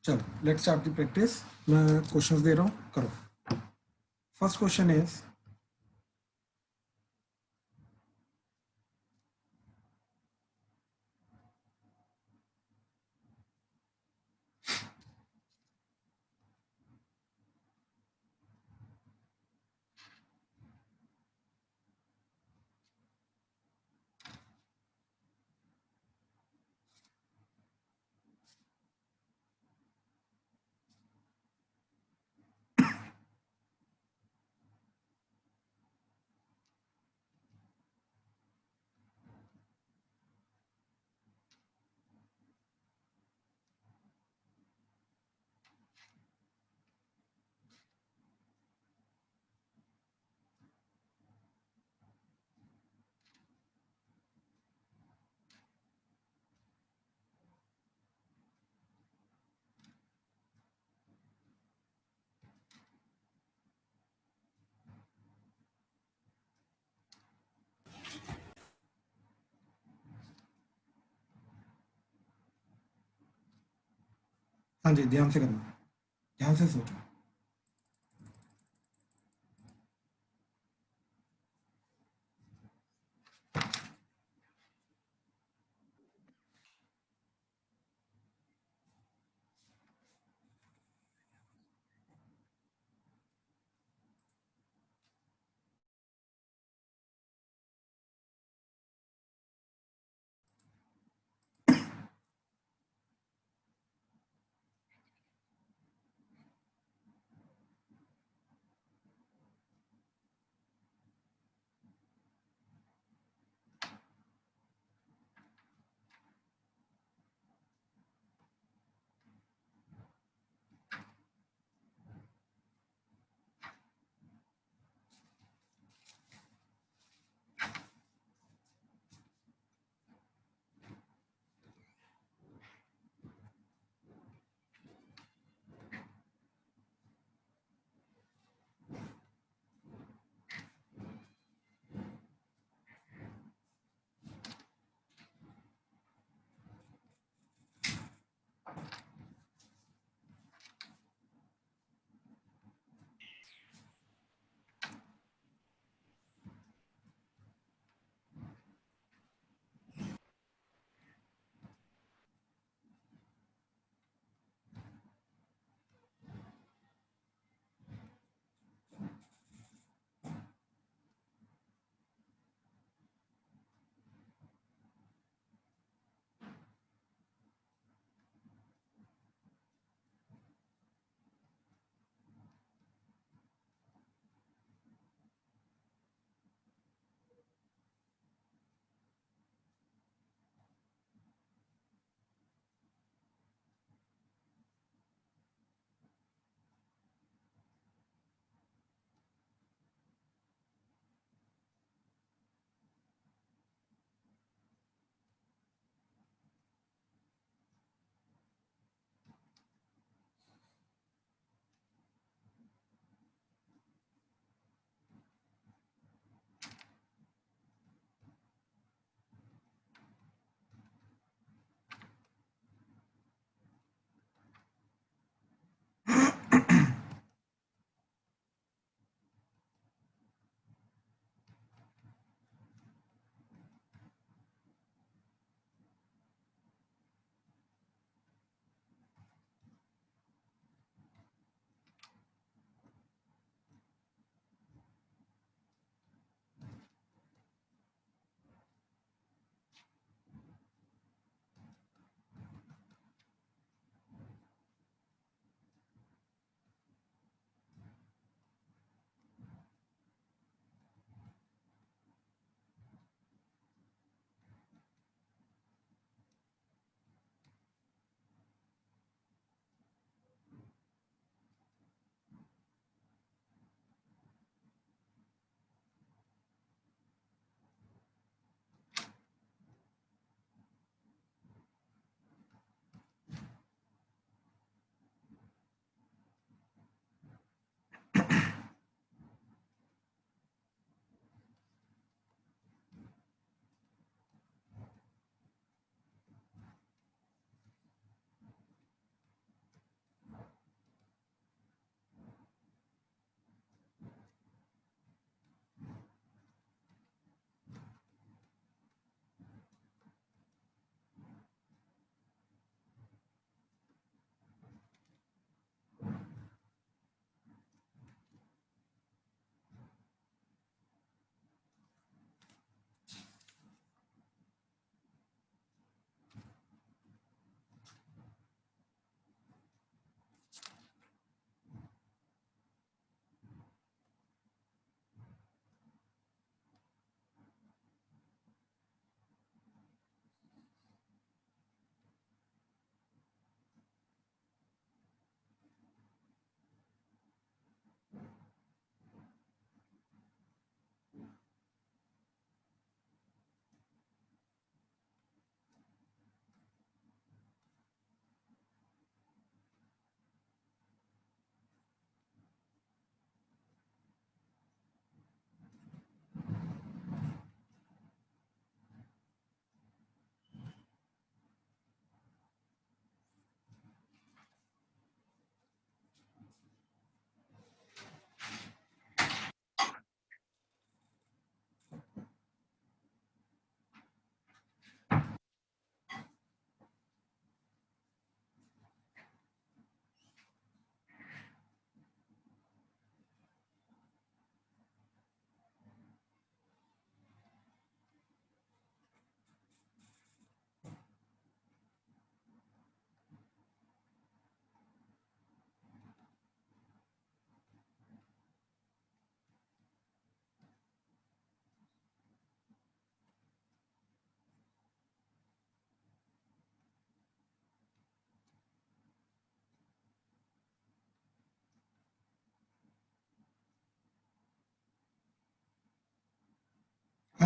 चलो let's start the practice. मैं questions दे रहा हूँ, करो। फर्स्ट क्वेश्चन इज हाँ जी, ध्यान से करना, ध्यान से सोचो।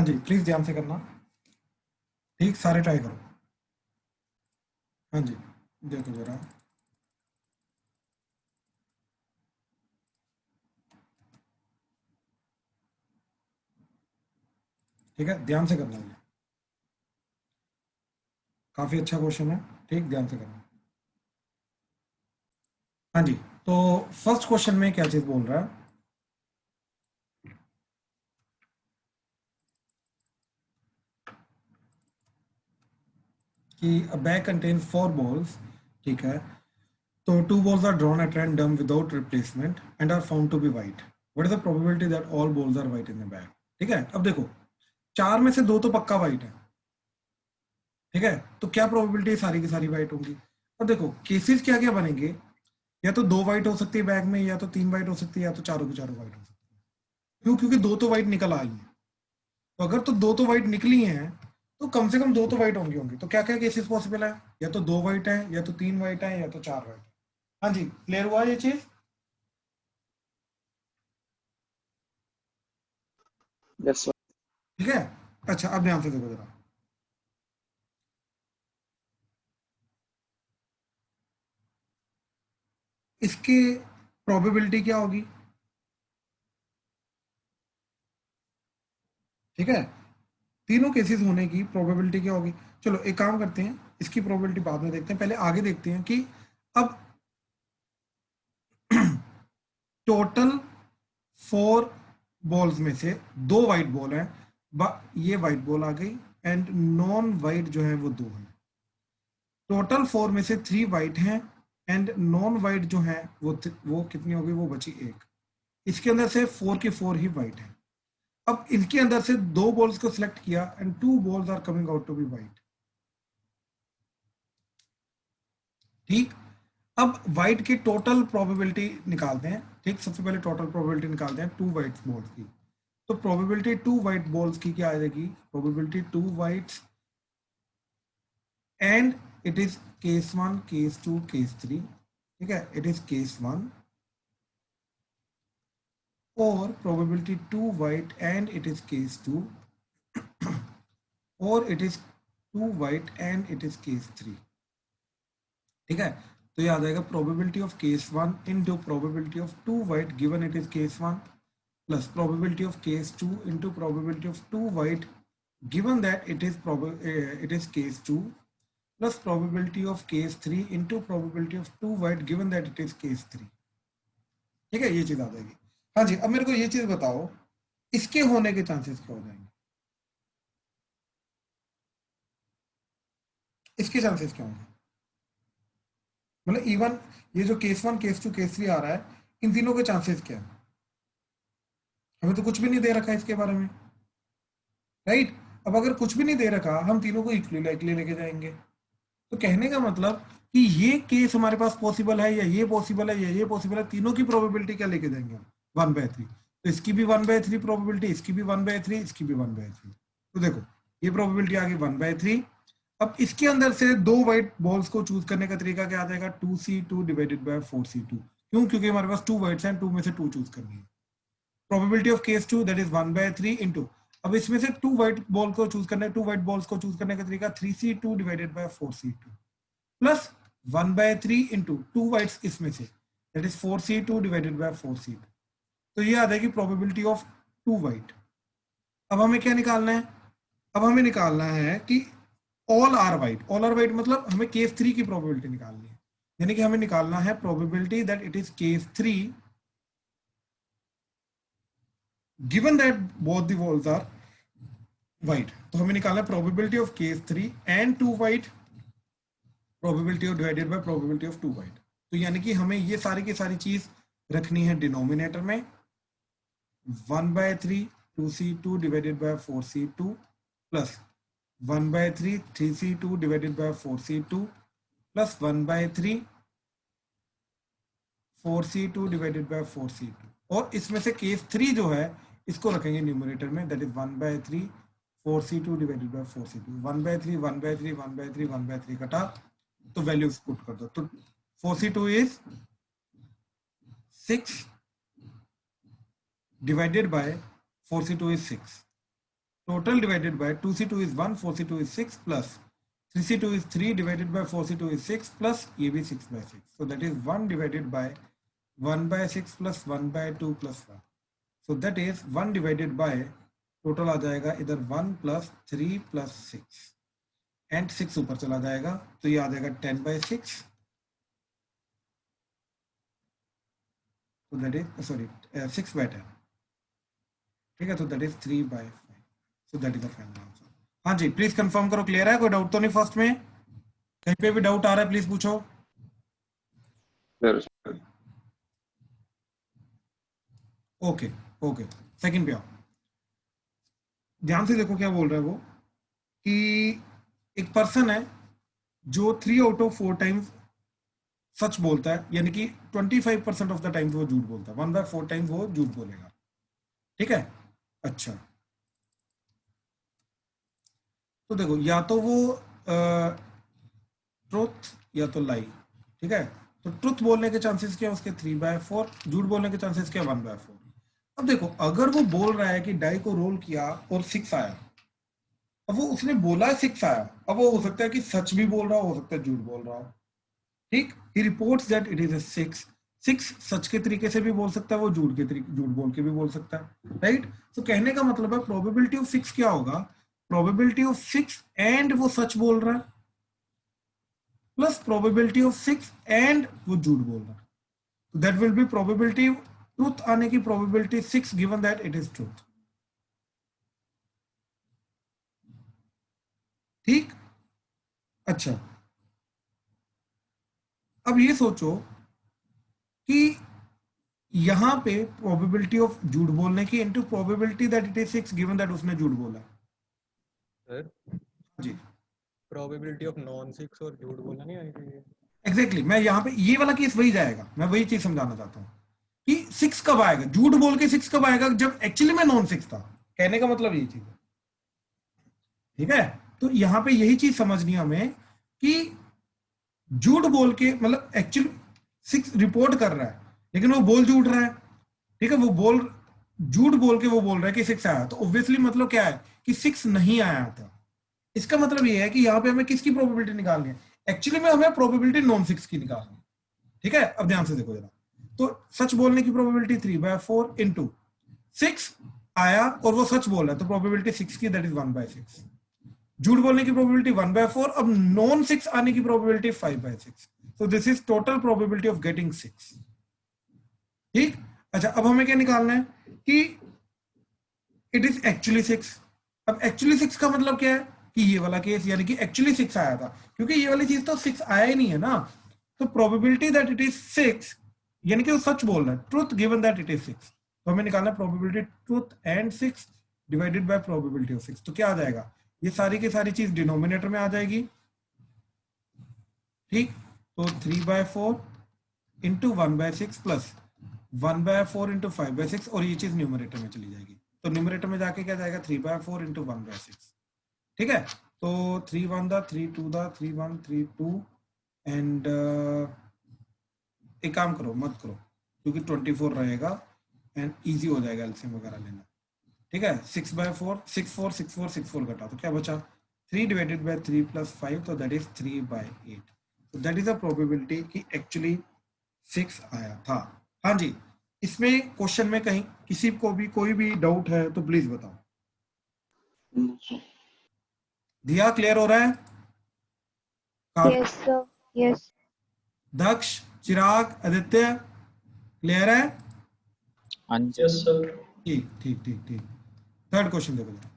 हाँ जी प्लीज ध्यान से करना, ठीक सारे ट्राई करो। हाँ जी देखो जरा, ठीक है ध्यान से करना, ये काफी अच्छा क्वेश्चन है, ठीक ध्यान से करना। हाँ जी, तो फर्स्ट क्वेश्चन में क्या चीज बोल रहा है कि अ बैग कंटेन 4 balls, ठीक है, तो 2 balls are drawn at random without replacement and are found to be white. What is the probability that all balls are white in the bag? ठीक है, अब देखो चार में से दो तो पक्का वाइट है, ठीक है, तो क्या प्रोबेबिलिटी सारी की सारी वाइट होंगी। अब देखो केसेस क्या क्या बनेंगे, या तो दो वाइट हो सकती है बैग में, या तो तीन वाइट हो सकती है, या तो चारों की चारों वाइट हो सकती है। क्यों? क्योंकि दो तो वाइट निकल आई है, तो अगर तो दो तो वाइट निकली हैं तो कम से कम दो तो वाइट होंगी होंगी। तो क्या क्या केसेस पॉसिबल है, या तो दो वाइट है, या तो तीन वाइट है, या तो चार वाइट है। हाँ जी क्लियर हुआ ये चीज? Yes sir. ठीक है, अच्छा अब ध्यान से देखो जरा, इसकी प्रोबेबिलिटी क्या होगी, ठीक है, तीनों केसेस होने की प्रोबेबिलिटी क्या होगी। चलो एक काम करते हैं, इसकी प्रोबेबिलिटी बाद में देखते हैं, पहले आगे देखते हैं कि अब टोटल 4 बॉल्स में से दो वाइट बॉल हैं, ये वाइट बॉल आ गई, एंड नॉन वाइट जो है वो दो है। टोटल 4 में से 3 वाइट हैं, एंड नॉन वाइट जो है वो कितनी होगी, वो बची एक। इसके अंदर से 4 की 4 ही वाइट है। अब इनके अंदर से दो बॉल्स को सिलेक्ट किया and 2 balls are coming out to be white, ठीक। अब वाइट की टोटल प्रोबेबिलिटी निकालते हैं, ठीक, सबसे पहले टोटल प्रोबेबिलिटी निकालते हैं टू वाइट बॉल्स की। तो प्रोबेबिलिटी टू वाइट बॉल्स की क्या आ जाएगी, probability two whites, and it is case one, case two, case three, ठीक है, इट इज केस वन, और probability two white and it is case two, और it is two white and it is case three, ठीक है। तो ये आ जाएगा probability of case one into probability of two white given it is case one, plus probability of case two into probability of two white given that it is case 2, plus probability of case 3 into probability of 2 white given that it is case 3, ठीक है, ये चीज आ जाएगी। हाँ जी, अब मेरे को ये चीज बताओ, इसके होने के चांसेस क्या हो जाएंगे, इसके चांसेस क्या होंगे, मतलब इवन ये जो case one, case two, case three आ रहा है, इन तीनों के चांसेस क्या है, हमें तो कुछ भी नहीं दे रखा है इसके बारे में, राइट। अब अगर कुछ भी नहीं दे रखा, हम तीनों को इक्वली लाइकली लेके जाएंगे। तो कहने का मतलब कि ये केस हमारे पास पॉसिबल है, या ये पॉसिबल है, या ये पॉसिबल है, तीनों की प्रोबेबिलिटी क्या लेके जाएंगे हम, 1/3। तो इसकी भी 1/3 प्रोबेबिलिटी, इसकी भी 1/3, इसकी भी 1/3। तो देखो ये प्रोबेबिलिटी आ गई 1/3। अब इसके अंदर से दो व्हाइट बॉल्स को चूज करने का तरीका क्या आ जाएगा, 2C2 डिवाइडेड बाय 4C2। क्यों? क्योंकि हमारे पास टू व्हाइट्स हैं, टू में से टू चूज करनी है। Probability of case two that is 1/3 into, अब इसमें से टू व्हाइट बॉल को चूज करना है, टू व्हाइट बॉल्स को चूज करने का तरीका 3C2 divided by 4C2, plus 1/3 into two whites इसमें से, that is 4C2 divided by 4C2। तो ये आ जाएगी प्रोबेबिलिटी ऑफ टू वाइट। अब हमें क्या निकालना है, अब हमें निकालना है कि all are white. All are white मतलब हमें केस थ्री की प्रोबेबिलिटी निकालनी है, यानी कि हमें निकालना है probability that it is case three given that both the balls are white. तो हमें निकालना है probability of case three and two white, probability of divided by probability of two white. तो यानी कि हमें ये सारी की सारी चीज रखनी है डिनोमिनेटर में, 1/3 2C2 divided by 4C2 plus 1/3 3C2 divided by 4C2 plus 1/3 4C2 divided by 4C2, और इसमें से केस थ्री जो है इसको रखेंगे न्यूमरेटर में, that is 1/3 4C2 divided by 4C2। 1/3 1/3 1/3 1/3 कटा, तो वैल्यूज पुट कर दो, तो 4C2 is 6 divided by 4C2 is 6, total divided by 2c2 is 1, 4c2 is 6 plus 3c2 is 3 divided by 4c2 is 6 plus ये भी 6 by 6. So that is 1 divided by 1 by 6 plus 1 by 2 plus 1. So that is 1 divided by total आ जाएगा इधर 1 plus 3 plus 6 and 6 ऊपर चला जाएगा तो ये आ जाएगा 10 by 6. So that is 6 by 10. ठीक है, तो that is 3 by 5. So that is the final answer. हाँ जी, प्लीज कंफर्म करो, क्लियर है? कोई डाउट तो नहीं फर्स्ट में? कहीं पे भी डाउट आ रहा है प्लीज पूछो. ओके ओके, सेकंड पे आओ. ध्यान से देखो क्या बोल रहा है वो, कि एक पर्सन है जो 3 out of 4 टाइम्स सच बोलता है, यानी कि 25% ऑफ द टाइम्स वो झूठ बोलता है. 1 by 4 टाइम्स वो झूठ बोलेगा. ठीक है, अच्छा तो देखो, या तो वो ट्रुथ या तो लाई. ठीक है, तो ट्रुथ बोलने के चांसेस क्या है उसके 3 by 4, झूठ बोलने के चांसेस क्या 1 by 4. अब देखो, अगर वो बोल रहा है कि डाई को रोल किया और 6 आया, अब वो उसने बोला है 6 आया, अब वो हो सकता है कि सच भी बोल रहा हो सकता है झूठ बोल रहा हो. ठीक, he reports that it is a 6 such के तरीके से भी बोल सकता है, वो झूठ के तरीके, झूठ बोल के भी बोल सकता है. राइट, तो कहने का मतलब है प्रोबेबिलिटी ऑफ 6 क्या होगा, प्रोबेबिलिटी ऑफ 6 एंड वो सच बोल रहा है प्लस प्रोबेबिलिटी ऑफ 6 एंड वो झूठ बोल रहा है. That will be probability truth आने की probability 6 given that it is truth. ठीक, अच्छा अब ये सोचो कि यहां पे प्रोबेबिलिटी ऑफ झूठ बोलने की into probability that it is 6 given that उसने झूठ बोला. Sir ji, probability of non 6 और झूठ बोलना नहीं आनी चाहिए. एग्जैक्टली मैं यहाँ पे ये वाला केस वही जाएगा, मैं वही चीज समझाना चाहता हूँ कि 6 कब आएगा, झूठ बोल के 6 कब आएगा, जब एक्चुअली में नॉन 6 था. कहने का मतलब यही चीज है. ठीक है, तो यहाँ पे यही चीज समझनी है हमें कि झूठ बोल के मतलब एक्चुअली 6 रिपोर्ट कर रहा है लेकिन वो बोल झूठ रहा है. ठीक है, वो बोल झूठ बोल के वो बोल रहा है कि 6 आया, तो ऑब्वियसली मतलब क्या है कि 6 नहीं आया था. इसका मतलब ये है कि यहाँ पे हमें किसकी प्रोबेबिलिटी निकालनी है, एक्चुअली में हमें प्रोबेबिलिटी नॉन 6 की निकालनी है. ठीक है, अब ध्यान से देखो जरा, तो सच बोलने की प्रोबेबिलिटी 3 by 4 इंटू 6 आया और वो सच बोल रहा है तो प्रोबेबिलिटी 6 की दैट इज 1 by 6. झूठ बोलने की प्रोबेबिलिटी 1 by 4, अब नॉन 6 आने की प्रोबेबिलिटी 5 by 6. तो this is total probability of getting 6. ठीक, अच्छा अब हमें क्या निकालना है कि इट इज एक्चुअली 6. अब एक्चुअली 6 का मतलब क्या है कि ये वाला केस, यानी कि एक्चुअली 6 आया था, क्योंकि ये वाली चीज तो 6 आया ही नहीं है ना. तो प्रोबेबिलिटी दैट इट इज 6 यानी कि वो सच बोल रहा है, truth given that it is 6. तो हमें निकालना probability truth and 6 divided by probability of 6. तो क्या आ जाएगा, ये सारी की सारी चीज डिनोमिनेटर में आ जाएगी. ठीक, तो 3 by 4 into 1 by 6 plus 1 by 4 into 5 by 6, और ये चीज न्यूमरेटर में चली जाएगी. तो न्यूमरेटर में जाके क्या जाएगा 3 by 4 इंटू 1 by 6. ठीक है, तो 3 1 दा 3 2 दा 3 1 3 2 एंड एक काम करो मत करो क्योंकि 24 रहेगा एंड इजी हो जाएगा एलसीएम वगैरह लेना. ठीक है, 6 by 4 6 4 6 4 6 4 घटा तो क्या बचा 3 डिवाइडेड बाय 3 प्लस 5, तो दैट इज 3 by 8. तो दैट इज अ प्रोबेबिलिटी कि एक्चुअली 6 आया था. हाँ जी, इसमें क्वेश्चन में कहीं किसी को भी कोई भी डाउट है तो प्लीज बताओ. दिया क्लियर हो रहा है? Yes sir, yes. Daksh, Chirag, Aditya clear है? हाँ जी सर. ठीक ठीक ठीक ठीक. थर्ड क्वेश्चन देखो जरा.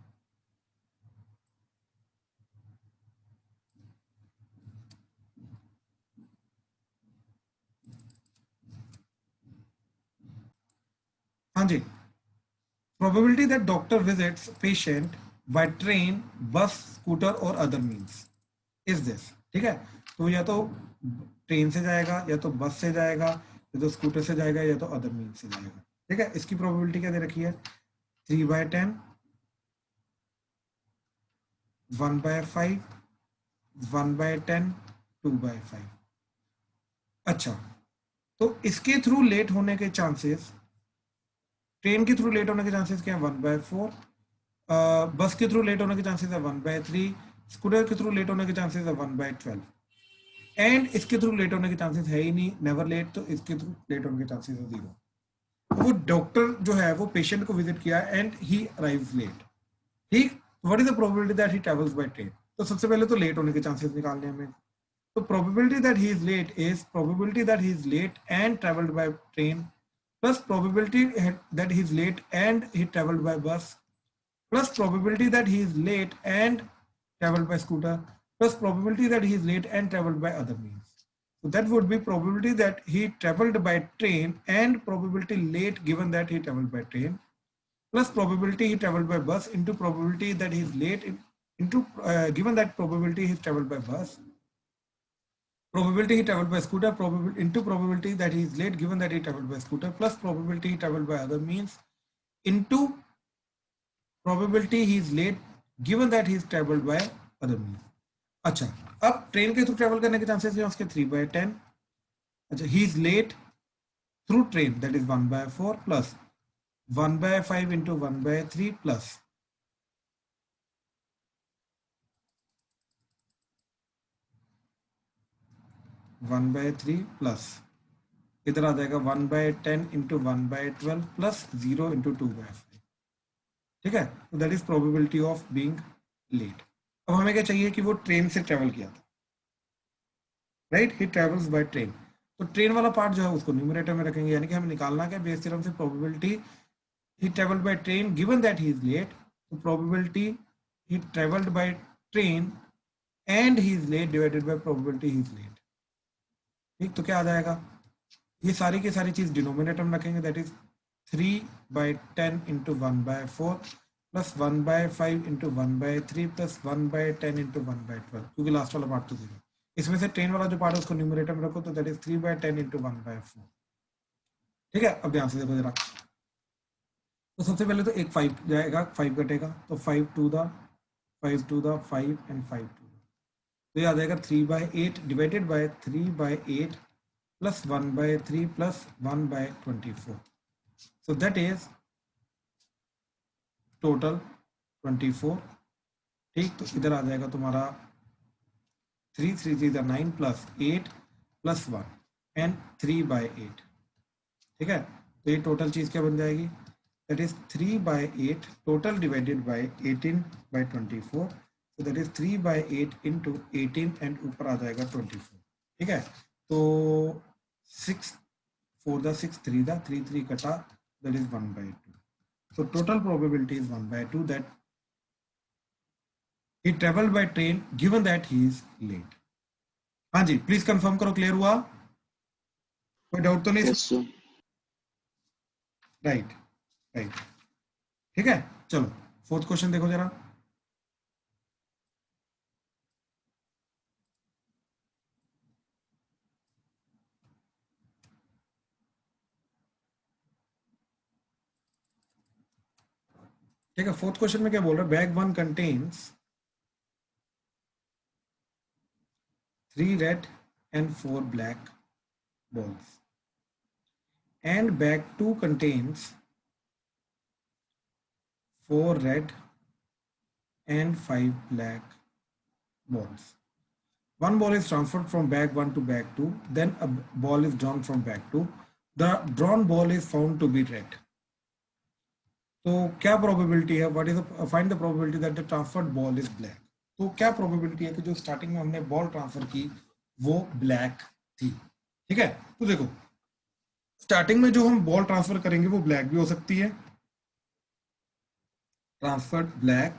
हाँ जी, probability that doctor visits patient by train, bus, scooter और अदर मीन्स इज दिस. ठीक है, तो या तो ट्रेन से जाएगा या तो बस से जाएगा या तो स्कूटर से जाएगा या तो अदर मीन्स से जाएगा. ठीक है, इसकी प्रोबेबिलिटी क्या दे रखी है 3 by 10, 1 by 5, 1 by 10, 2 by 5. अच्छा, तो इसके थ्रू लेट होने के चांसेस, ट्रेन के थ्रू लेट होने के चांसेस क्या है 1 by 4, बस के थ्रू लेट होने के चांसेस है 1/3, स्कूटर के थ्रू लेट होने के चांसेस है 1/12, एंड इसके थ्रू लेट होने के चांसेस है ही नहीं, नेवर लेट, तो इसके थ्रू लेट होने के चांसेस है 0। वो डॉक्टर जो है वो पेशेंट को विजिट किया एंड ही अराइव्स लेट, ठीक। What is the probability that he travels by train? तो सबसे पहले तो लेट होने के चांसेस निकालने हमें। तो probability that he is late is probability that he is late and travelled by train plus probability that he is late and he travelled by bus plus probability that he is late and traveled by scooter plus probability that he is late and traveled by other means. So that would be probability that he traveled by train and probability late given that he traveled by train plus probability he traveled by bus into probability that he is late into given that probability he traveled by bus, probability he traveled by scooter into probability that he is late given that he traveled by scooter plus probability he traveled by other means into probability he is late given that he is traveled by other means. अच्छा, अब train के through travel करने के chances हैं उसके 3/10। अच्छा, he is late through train, that is 1/4 plus 1/5 into 1/3 plus 1/3 plus इधर आ जाएगा 1/10 into 1/12 प्लस 0 into 2/5, ठीक है। तो that is probability of being late. अब हमें क्या चाहिए कि वो ट्रेन से ट्रेवल किया था, right, he travels by train. तो ट्रेन वाला पार्ट जो है उसको न्यूमरेटर में रखेंगे, यानी कि हमें निकालना क्या बेस थ्योरम से probability he travelled by train given that he is late, तो probability he travelled by train and he is late divided by probability he is late, ठीक। तो क्या आ जाएगा, ये सारी की सारी चीज डिनोमिनेटर में रखेंगे, that is 3/10 into 1/4 plus 1/5 into 1/3 plus 1/10 into 1/12, क्योंकि लास्ट वाला पार्ट तो 0। इसमें से ट्रेन वाला जो पार्ट है उसको न्यूमरेटर में रखो, तो दैट इज 3/10 into 1/4, ठीक है। अब ध्यान से देखो जरा, तो सबसे पहले तो एक 5 जाएगा, 5 कटेगा, तो 5 to the 5 and 5 to the, तो ये आ जाएगा 3/8 divided by 3/8 plus 1/3 plus 1/24, so that is total 24, ठीक। तो इधर आ जाएगा तुम्हारा 3 3 3 9 plus 8 plus 1 and 3/8, ठीक है। तो ये टोटल चीज क्या बन जाएगी, that is 3/8 total divided by 18/24, so that is 3/8 into 18 and ऊपर आ जाएगा 24, ठीक है। तो 6 4 the 6 3 the 3 3 कटा, that is 1/2, so total probability is 1/2 that he traveled by train given that he is late। हाँ जी, प्लीज कंफर्म करो, क्लियर हुआ, कोई डाउट तो नहीं? Yes, sir. राइट राइट, ठीक है। चलो फोर्थ क्वेश्चन देखो जरा, ठीक है। फोर्थ क्वेश्चन में क्या बोल रहा है, bag 1 contains 3 red and 4 black balls and bag 2 contains 4 red and 5 black balls. One ball is transferred from bag 1 to bag 2, then a ball is drawn from bag 2. The drawn ball is found to be red. तो क्या probability है, what is find the probability that the transferred ball is black. तो क्या probability है कि जो starting में हमने बॉल ट्रांसफर की वो ब्लैक थी, ठीक है। तो देखो स्टार्टिंग में जो हम बॉल ट्रांसफर करेंगे वो ब्लैक भी हो सकती है, transferred black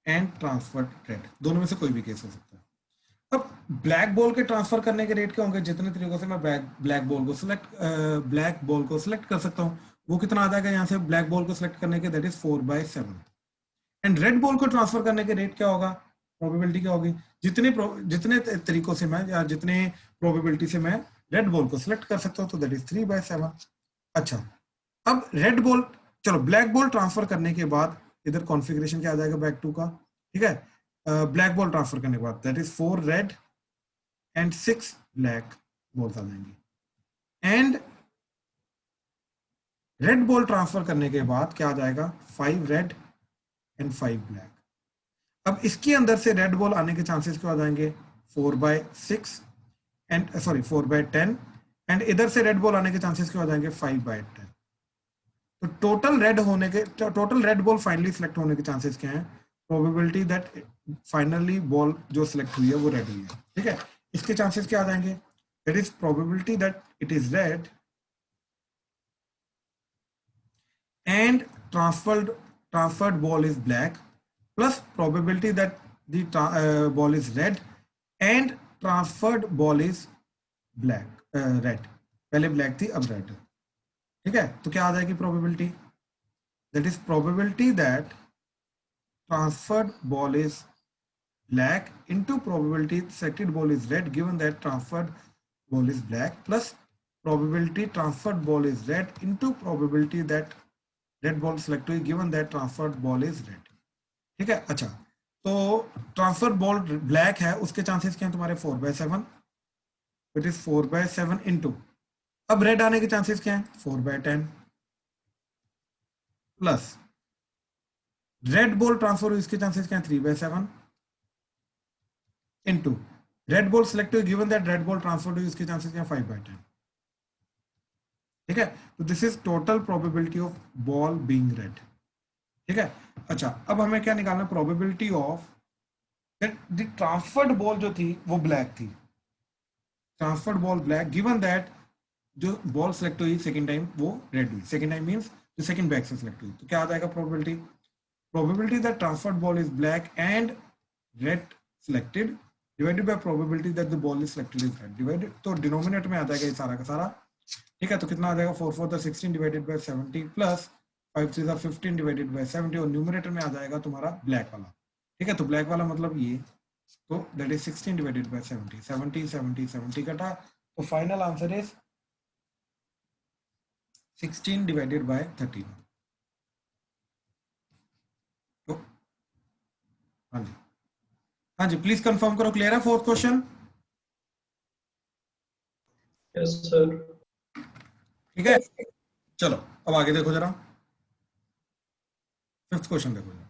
and transferred red, दोनों में से कोई भी केस हो सकता है। अब ब्लैक बॉल के ट्रांसफर करने के रेट क्या होंगे, जितने तरीकों से मैं ब्लैक बॉल को सिलेक्ट कर सकता हूँ, वो कितना आ जाएगा यहाँ से ब्लैक बॉल को सिलेक्ट करने के, that is 4/7। And red ball को ट्रांसफर करने के रेट क्या होगा, प्रोबेबिलिटी क्या होगी, जितने तरीकों से मैं या जितने प्रोबेबिलिटी से मैं रेड बॉल को सिलेक्ट कर सकता हूँ, तो दैट इज 3/7। अच्छा, अब रेड बॉल, चलो ब्लैक बॉल ट्रांसफर करने के बाद इधर कॉन्फ़िगरेशन क्या आ जाएगा बैक 2 का, ठीक है। ब्लैक बॉल ट्रांसफर करने के बाद that is 4 red and 6 black balls आ जाएंगी, एंड रेड बॉल ट्रांसफर करने के बाद क्या आ जाएगा 5 रेड एंड 5 ब्लैक। अब इसके अंदर से रेड बॉल आने के चांसेस क्या हो जाएंगे 4/6 एंड सॉरी 4/10 एंड इधर से रेड बॉल आने के चांसेस क्या हो जाएंगे 5/10। तो total red ball finally select होने के चांसेस क्या हैं, प्रोबेबिलिटी दैट फाइनली बॉल जो सिलेक्ट हुई है वो रेड हुई है, ठीक है। इसके चांसेस क्या आ जाएंगे, that is probability that it is red and transferred ball is black plus probability that the ball is red and transferred ball is red। पहले black थी अब red, ठीक है। तो क्या आ जाएगी probability, that is probability that transferred ball is black into probability selected ball is red given that transferred ball is black plus probability transferred ball is red into probability that red ball select हुई given that transferred ball is red, ठीक है। अच्छा, तो transfer ball black है उसके chances क्या हैं तुम्हारे 4/7, इट इज 4/7 इनटू, अब रेड आने के चांसेस क्या हैं 4/10 प्लस रेड बॉल ट्रांसफर हुई इसके चांसेस क्या हैं 3/7 इनटू रेड बॉल सिलेक्ट हुई given that red ball transfer हुई इसके चांसेस क्या हैं 5/10, ठीक है। तो this is total probability of ball being red, ठीक है। अच्छा, अब हमें क्या निकालना, probability of that the transferred ball जो थी वो ब्लैक थी, transferred ball black given that जो बॉल सिलेक्ट हुई सेकंड टाइम वो रेड हुई, सेकंड टाइम मींस जो सेकंड बैक से सिलेक्ट हुई। तो क्या आ जाएगा probability that transferred ball is black and red selected divided by probability that the ball is selected is red divided, तो डिनोमिनेटर में आ जाएगा ये सारा का सारा, ठीक है। तो कितना आ जाएगा 4/4 16 divided by 70 plus 5/3 15 divided by 70 और न्यूमरेटर में आ जाएगा तुम्हारा ब्लैक वाला, ठीक है। तो ब्लैक वाला मतलब ये, तो दैट इज 16 डिवाइडेड बाय 70 70 70 70 कटा, तो final answer is 16 divided by 13। तो हाँ जी प्लीज कंफर्म करो, क्लियर है फोर्थ क्वेश्चन, यस सर। ठीक है। चलो अब आगे देखो जरा, फिफ्थ क्वेश्चन देखो जरा।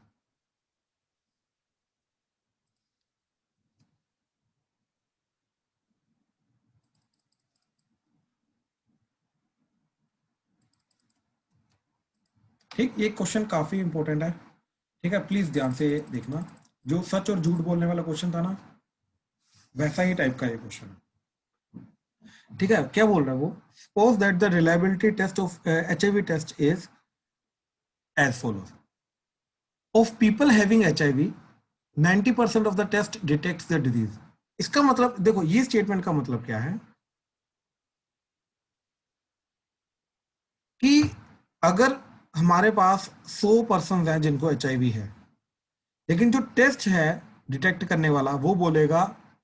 ठीक, ये क्वेश्चन काफी इंपॉर्टेंट है, ठीक है, प्लीज ध्यान से देखना। जो सच और झूठ बोलने वाला क्वेश्चन था ना, वैसा ही टाइप का ये क्वेश्चन है, ठीक है। क्या बोल रहा है वो, suppose that the reliability test of HIV test is as follows, of people having HIV 90% of the test detects the disease. इसका मतलब देखो, ये स्टेटमेंट का मतलब क्या है कि अगर हमारे पास 100 पर्सन हैं जिनको HIV है, लेकिन जो टेस्ट है डिटेक्ट करने वाला वो बोलेगा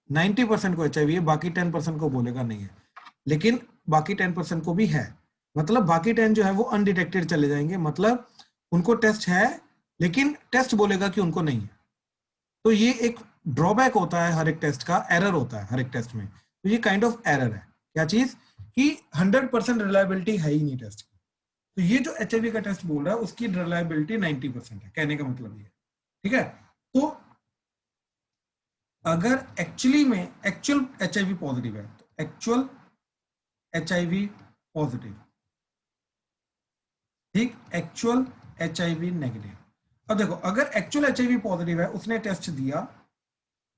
90% को HIV है, बाकी 10% को बोलेगा नहीं है, लेकिन बाकी 10% को भी है, मतलब बाकी 10 जो है वो अनडिटेक्टेड चले जाएंगे, मतलब उनको टेस्ट है लेकिन टेस्ट बोलेगा कि उनको नहीं है। तो ये एक ड्रॉबैक होता है हर एक टेस्ट का, एरर होता है हर एक टेस्ट में, तो ये काइंड ऑफ एरर है। क्या चीज कि 100% रिलायबिलिटी है ही नहीं टेस्ट की। तो ये जो HIV का टेस्ट बोल रहा है उसकी रिलायबिलिटी 90% है, कहने का मतलब ये, ठीक है। तो अगर एक्चुअल HIV पॉजिटिव है तो एक्चुअल HIV पॉजिटिव, ठीक, एक्चुअल HIV नेगेटिव। अब देखो, अगर एक्चुअल HIV पॉजिटिव है, उसने टेस्ट दिया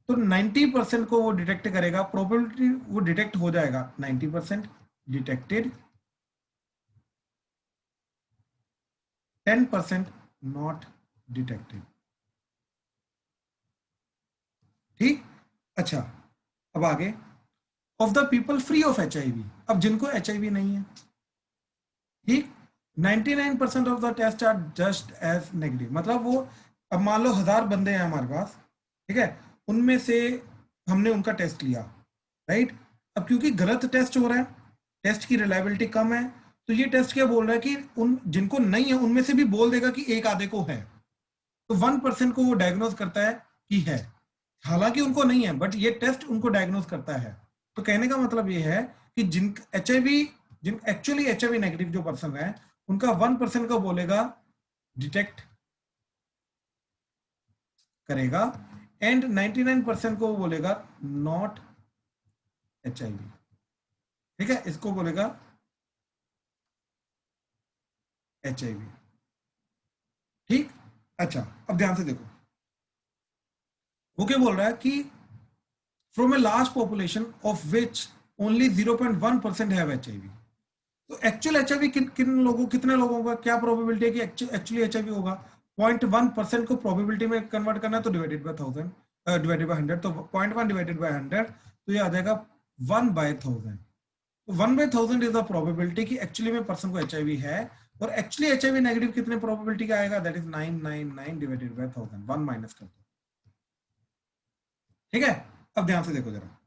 तो 90% को वो डिटेक्ट करेगा, प्रोबेबिलिटी वो डिटेक्ट हो जाएगा 90% डिटेक्टेड, 10% नॉट डिटेक्टेड, ठीक। अच्छा, अब आगे, of the people free of HIV, अब जिनको HIV नहीं है, ठीक, 99% of the test are just as negative, मतलब वो, अब मान लो 1000 बंदे हैं हमारे पास, ठीक है, उनमें से हमने उनका टेस्ट लिया, राइट। अब क्योंकि गलत टेस्ट हो रहा है, टेस्ट की रिलायबिलिटी कम है, तो ये टेस्ट क्या बोल रहा है कि उन जिनको नहीं है उनमें से भी बोल देगा कि एक आधे को है, तो 1% को वो डायग्नोज करता है कि है, हालांकि उनको नहीं है, बट ये टेस्ट उनको डायग्नोज करता है। तो कहने का मतलब ये है कि जिन एक्चुअली HIV नेगेटिव जो पर्सन है, उनका 1% को बोलेगा डिटेक्ट करेगा एंड 99% को वो बोलेगा नॉट HIV। ठीक है, इसको बोलेगा HIV। ठीक, अच्छा अब ध्यान से देखो, वो क्या बोल रहा है कि from a large population of which only 0.1% have HIV। तो एक्चुअल HIV किन लोगों, कितने लोगों का क्या प्रोबेबिलिटी है कि एक्चुअली HIV होगा? 0.1% को प्रोबेबिलिटी में कन्वर्ट करना है तो डिवाइडेड बाय 1000, डिवाइडेड बाय 100, तो 0.1 डिवाइडेड बाय 100 तो ये आ जाएगा 1/1000। तो 1/1000 इज द प्रोबेबिलिटी कि एक्चुअली में पर्सन को HIV है, और एक्चुअली HIV नेगेटिव कितने प्रोबेबिलिटी का आएगा? That is 999 divided by 1000, 1 minus कर दो। ठीक है, अब ध्यान से देखो जरा,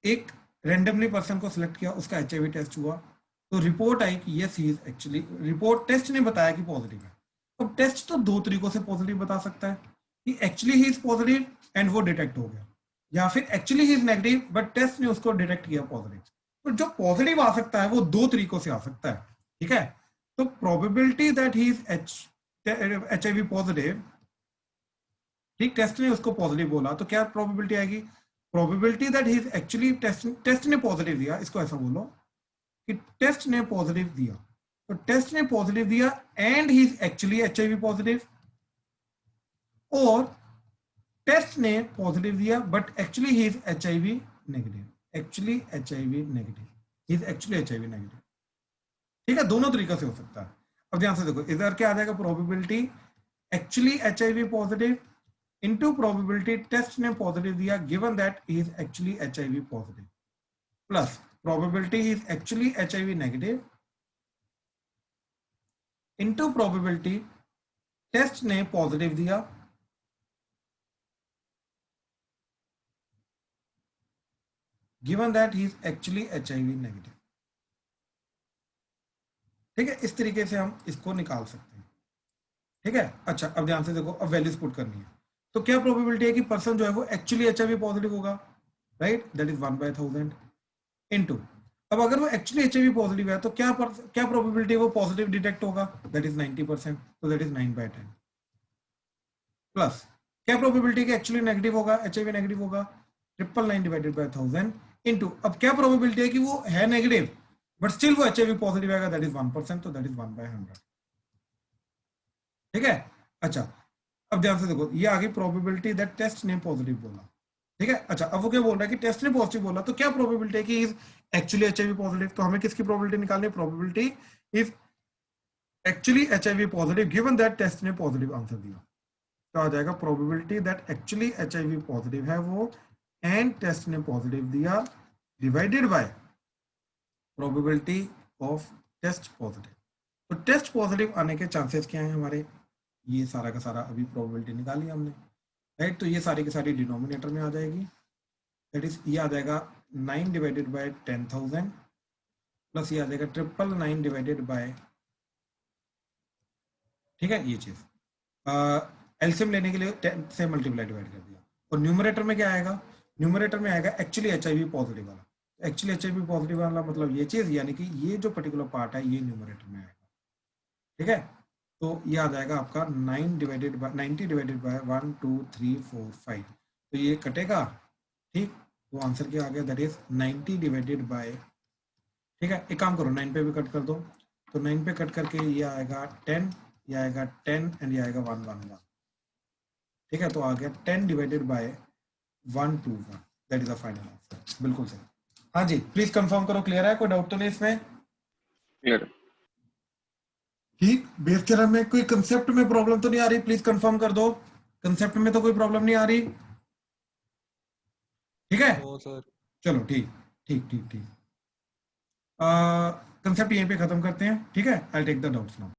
एक रैंडमली पर्सन को सिलेक्ट किया, उसका HIV टेस्ट हुआ, तो रिपोर्ट आई कि yes he is actually, report test ने बताया कि पॉजिटिव है। अब टेस्ट तो दो तरीकों से पॉजिटिव बता सकता है, कि actually he is positive and वो डिटेक्ट हो गया, या फिर actually he is negative but test ने उसको डिटेक्ट किया पॉजिटिव। तो जो पॉजिटिव आ सकता है वो दो तरीकों से आ सकता है। ठीक है, तो probability that he is HIV positive, ठीक, टेस्ट ने उसको पॉजिटिव बोला तो क्या प्रोबेबिलिटी आएगी? Probability that he is actually, test ने पॉजिटिव दिया, इसको ऐसा बोलो कि टेस्ट ने पॉजिटिव दिया, तो टेस्ट ने पॉजिटिव दिया and he is actually HIV positive, और टेस्ट ने पॉजिटिव दिया but actually he is HIV negative, actually HIV negative, he is actually HIV negative. ठीक है, दोनों तरीके से हो सकता है। अब ध्यान से देखो, इधर क्या आ जाएगा? Probability actually HIV positive into probability test ने पॉजिटिव दिया given that he is actually HIV positive, plus probability he is actually HIV negative into probability test ने पॉजिटिव दिया given that he is actually HIV negative. ठीक है, इस तरीके से हम इसको निकाल सकते हैं। ठीक है, अच्छा अब ध्यान से देखो, अब वैल्यूज पुट करनी है, तो क्या प्रोबेबिलिटी है कि पर्सन जो है वो एक्चुअली HIV पॉजिटिव होगा? राइट, दैट इज 1/1000 इनटू, अब अगर वो एक्चुअली HIV पॉजिटिव है तो क्या प्रोबेबिलिटी है वो पॉजिटिव डिटेक्ट होगा? दैट इज 90%, तो दैट इज 9/10, प्लस क्या प्रोबेबिलिटी कि एक्चुअली नेगेटिव होगा, HIV नेगेटिव होगा? 999 डिवाइडेड बाय 1000 इनटू, अब क्या प्रोबेबिलिटी है कि वो है नेगेटिव बट स्टिल वो HIV पॉजिटिव आएगा? दैट इज 1%, तो दैट इज 1/100। ठीक है, अच्छा अब ध्यान से देखो, ये आगे प्रोबेबिलिटी दैट टेस्ट ने पॉजिटिव बोला। ठीक है, अच्छा अब वो क्या बोल रहा है कि टेस्ट ने पॉजिटिव बोला, तो क्या प्रोबेबिलिटी है कि इज एक्चुअली HIV पॉजिटिव? तो हमें किसकी प्रोबेबिलिटी निकालनी है? Probability is actually HIV positive given that test ने पॉजिटिव आंसर दिया, तो आ जाएगा probability that actually HIV positive है वो एंड टेस्ट ने पॉजिटिव दिया divided by probability of test positive. तो टेस्ट पॉजिटिव आने के चांसेस क्या हैं हमारे? ये सारा का सारा अभी प्रोबेबिलिटी निकाली हमने, राइट, तो ये सारी की सारी डिनोमिनेटर में आ जाएगी, दैट इज ये आ जाएगा 9 डिवाइडेड बाय 10,000 प्लस ये आ जाएगा 999 डिवाइडेड बाय, ठीक है, ये चीज एलसीएम लेने के लिए 10 से मल्टीप्लाई डिवाइड कर दिया, और न्यूमरेटर में क्या आएगा? न्यूमरेटर में आएगा एक्चुअली HIV पॉजिटिव वाला, एक्चुअली HIV पॉजिटिव वाला मतलब ये चीज, यानी कि ये जो पर्टिकुलर पार्ट है ये न्यूमरेटर में आएगा। ठीक है, तो ये आ जाएगा आपका 90 डिवाइडेड बाय 1 2 3 4 5, तो ये कटेगा, ठीक, तो आंसर क्या आ गया? दैट इज 90 डिवाइडेड बाय, ठीक है, एक काम करो 9 पे भी कट कर दो, तो 9 पे कट करके ये आएगा 10, ये आएगा 10 एंड ये आएगा 1 1 1। ठीक है, तो आ गया 10 divided by 121, that is the final answer. बिल्कुल सही। हाँ जी, प्लीज कंफर्म करो, क्लियर है? कोई डाउट तो नहीं इसमें? क्लियर। ठीक, बेस थ्योरम में कोई कंसेप्ट में प्रॉब्लम तो नहीं आ रही? प्लीज कंफर्म कर दो, कंसेप्ट में तो कोई प्रॉब्लम नहीं आ रही? ठीक है, नो सर। चलो ठीक ठीक ठीक ठीक, कंसेप्ट यहीं पे खत्म करते हैं। ठीक है, I take the doubts now.